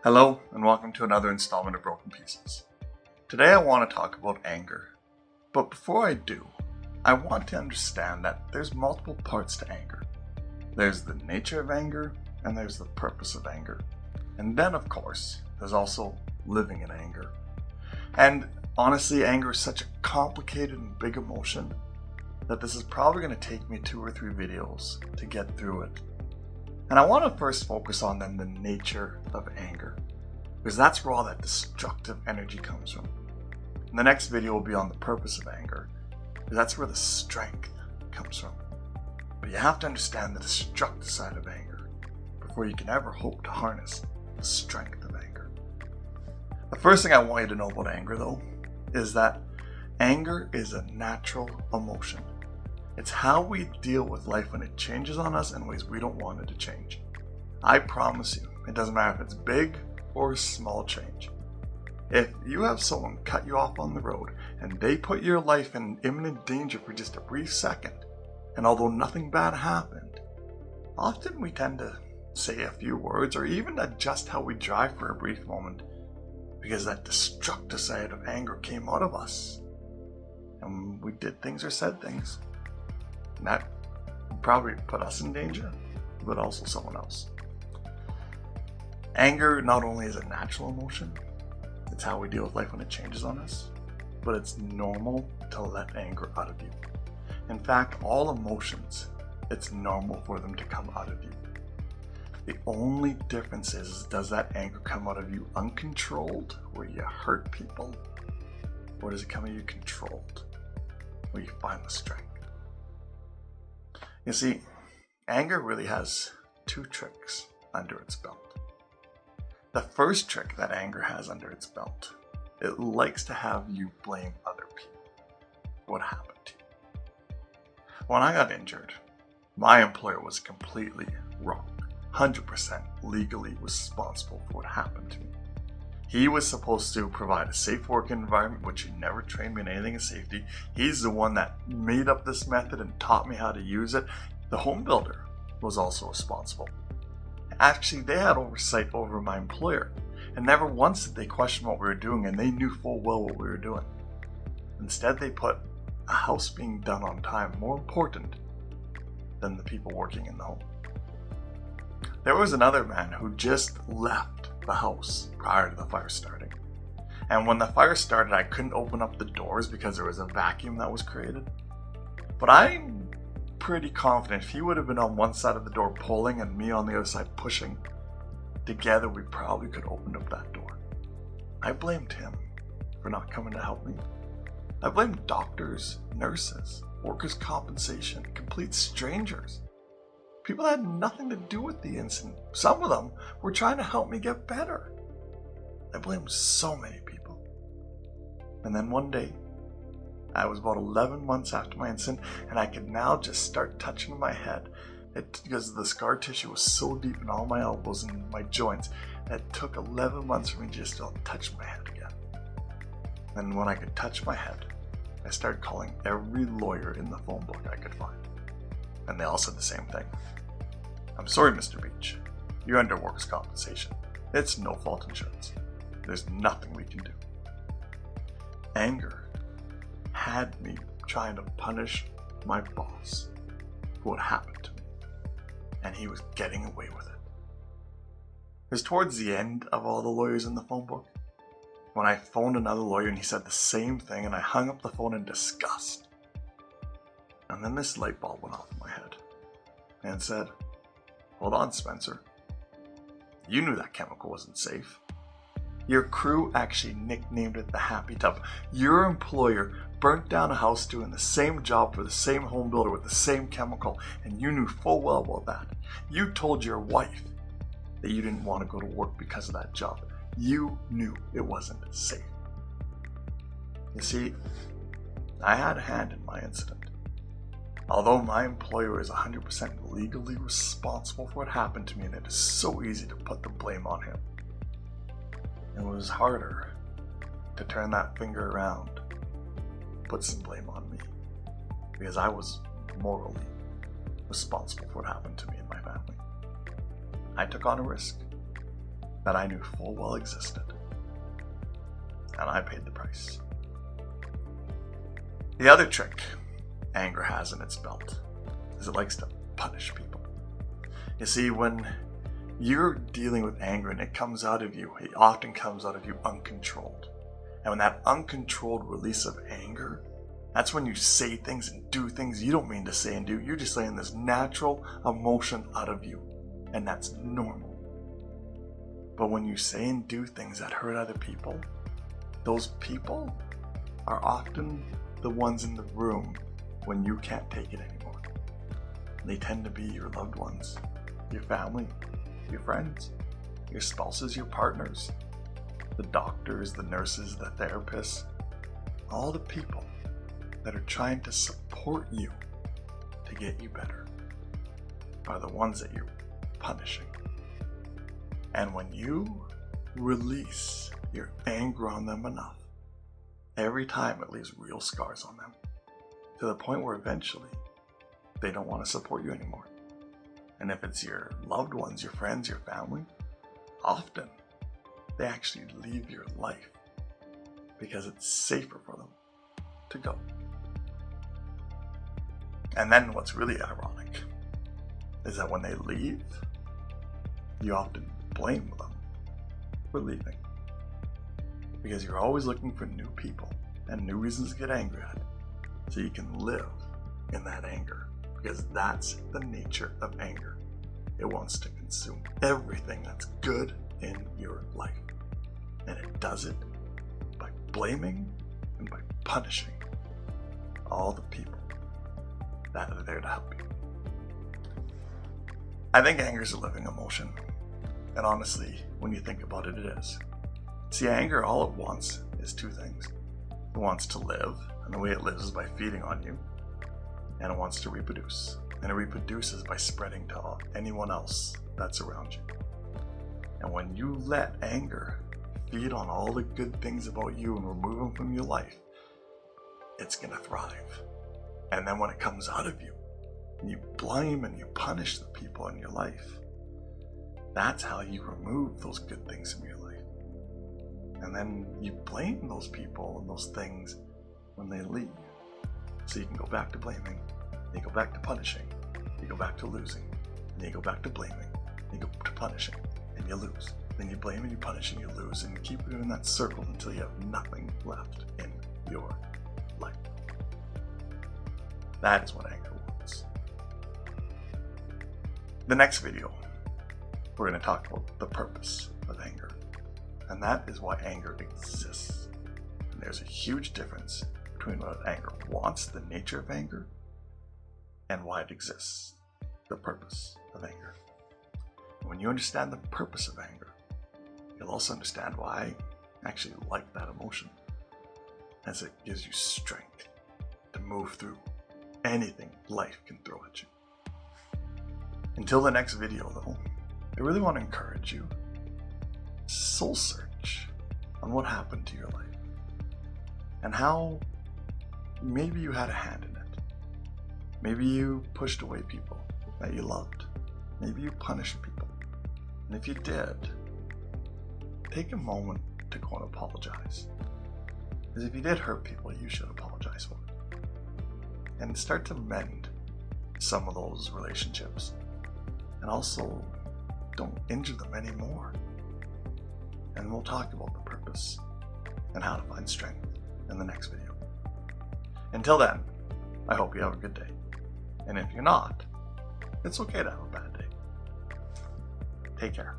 Hello, and welcome to another installment of Broken Pieces. Today I want to talk about anger. But before I do, I want to understand that there's multiple parts to anger. There's the nature of anger, and there's the purpose of anger. And then, of course, there's also living in anger. And honestly, anger is such a complicated and big emotion that this is probably going to take me 2 or 3 videos to get through it. And I want to first focus on then the nature of anger, because that's where all that destructive energy comes from. And the next video will be on the purpose of anger, because that's where the strength comes from. But you have to understand the destructive side of anger before you can ever hope to harness the strength of anger. The first thing I want you to know about anger, though, is that anger is a natural emotion. It's how we deal with life when it changes on us in ways we don't want it to change. I promise you, it doesn't matter if it's big or a small change. If you have someone cut you off on the road and they put your life in imminent danger for just a brief second, and although nothing bad happened, often we tend to say a few words or even adjust how we drive for a brief moment because that destructive side of anger came out of us. And we did things or said things. And that probably put us in danger, but also someone else. Anger not only is a natural emotion, it's how we deal with life when it changes on us, but it's normal to let anger out of you. In fact, all emotions, it's normal for them to come out of you. The only difference is, does that anger come out of you uncontrolled, where you hurt people, or does it come out of you controlled, where you find the strength? You see, anger really has 2 tricks under its belt. The first trick that anger has under its belt, it likes to have you blame other people for what happened to you. When I got injured, my employer was completely wrong, 100% legally responsible for what happened to me. He was supposed to provide a safe work environment, which he never trained me in anything in safety. He's the one that made up this method and taught me how to use it. The home builder was also responsible. Actually, they had oversight over my employer, and never once did they question what we were doing, and they knew full well what we were doing. Instead, they put a house being done on time more important than the people working in the home. There was another man who just left the house prior to the fire starting. And when the fire started, I couldn't open up the doors because there was a vacuum that was created. But I'm pretty confident if he would have been on one side of the door pulling and me on the other side pushing, together we probably could have opened up that door. I blamed him for not coming to help me. I blamed doctors, nurses, workers' compensation, complete strangers. People had nothing to do with the incident. Some of them were trying to help me get better. I blamed so many people. And then one day, I was about 11 months after my incident, and I could now just start touching my head. Because the scar tissue was so deep in all my elbows and my joints, it took 11 months for me just to touch my head again. And when I could touch my head, I started calling every lawyer in the phone book I could find. And they all said the same thing. I'm sorry, Mr. Beach. You're under workers' compensation. It's no fault insurance. There's nothing we can do. Anger had me trying to punish my boss for what happened to me. And he was getting away with it. It was towards the end of all the lawyers in the phone book when I phoned another lawyer and he said the same thing, and I hung up the phone in disgust. And then this light bulb went off in my head and said, hold on, Spencer. You knew that chemical wasn't safe. Your crew actually nicknamed it the Happy Tub. Your employer burnt down a house doing the same job for the same home builder with the same chemical, and you knew full well about that. You told your wife that you didn't want to go to work because of that job. You knew it wasn't safe. You see, I had a hand in my incident. Although my employer is 100% legally responsible for what happened to me, and it is so easy to put the blame on him, it was harder to turn that finger around, put some blame on me, because I was morally responsible for what happened to me and my family. I took on a risk. that I knew full well existed. And I paid the price. The other trick anger has in its belt is it likes to punish people. You see, when you're dealing with anger and it comes out of you, it often comes out of you uncontrolled. And when that uncontrolled release of anger, that's when you say things and do things you don't mean to say and do. You're just letting this natural emotion out of you. And that's normal. But when you say and do things that hurt other people, those people are often the ones in the room when you can't take it anymore. They tend to be your loved ones, your family, your friends, your spouses, your partners, the doctors, the nurses, the therapists, all the people that are trying to support you to get you better are the ones that you're punishing. And when you release your anger on them enough, every time it leaves real scars on them, to the point where eventually they don't want to support you anymore. And if it's your loved ones, your friends, your family, often they actually leave your life because it's safer for them to go. And then what's really ironic is that when they leave, you often blame them for leaving. Because you're always looking for new people and new reasons to get angry at, so you can live in that anger. Because that's the nature of anger. It wants to consume everything that's good in your life. And it does it by blaming and by punishing all the people that are there to help you. I think anger is a living emotion. And honestly, when you think about it, it is. See, anger, all it wants is two things. It wants to live, and the way it lives is by feeding on you. And it wants to reproduce. And it reproduces by spreading to anyone else that's around you. And when you let anger feed on all the good things about you and remove them from your life, it's going to thrive. And then when it comes out of you, and you blame and you punish the people in your life, that's how you remove those good things from your life. And then you blame those people and those things when they leave. So you can go back to blaming, you go back to punishing, you go back to losing, and you go back to blaming, you go to punishing, and you lose. Then you blame and you punish and you lose, and you keep doing that circle until you have nothing left in your life. That is what anger wants. The next video, we're going to talk about the purpose of anger. And that is why anger exists. And there's a huge difference between what anger wants, the nature of anger, and why it exists, the purpose of anger. And when you understand the purpose of anger, you'll also understand why I actually like that emotion, as it gives you strength to move through anything life can throw at you. Until the next video though, I really want to encourage you, soul search on what happened to your life and how maybe you had a hand in it. Maybe you pushed away people that you loved. Maybe you punished people. And if you did, take a moment to go and apologize. Because if you did hurt people, you should apologize for it. And start to mend some of those relationships. And also, don't injure them anymore. And we'll talk about the purpose and how to find strength in the next video. Until then, I hope you have a good day. And if you're not, it's okay to have a bad day. Take care.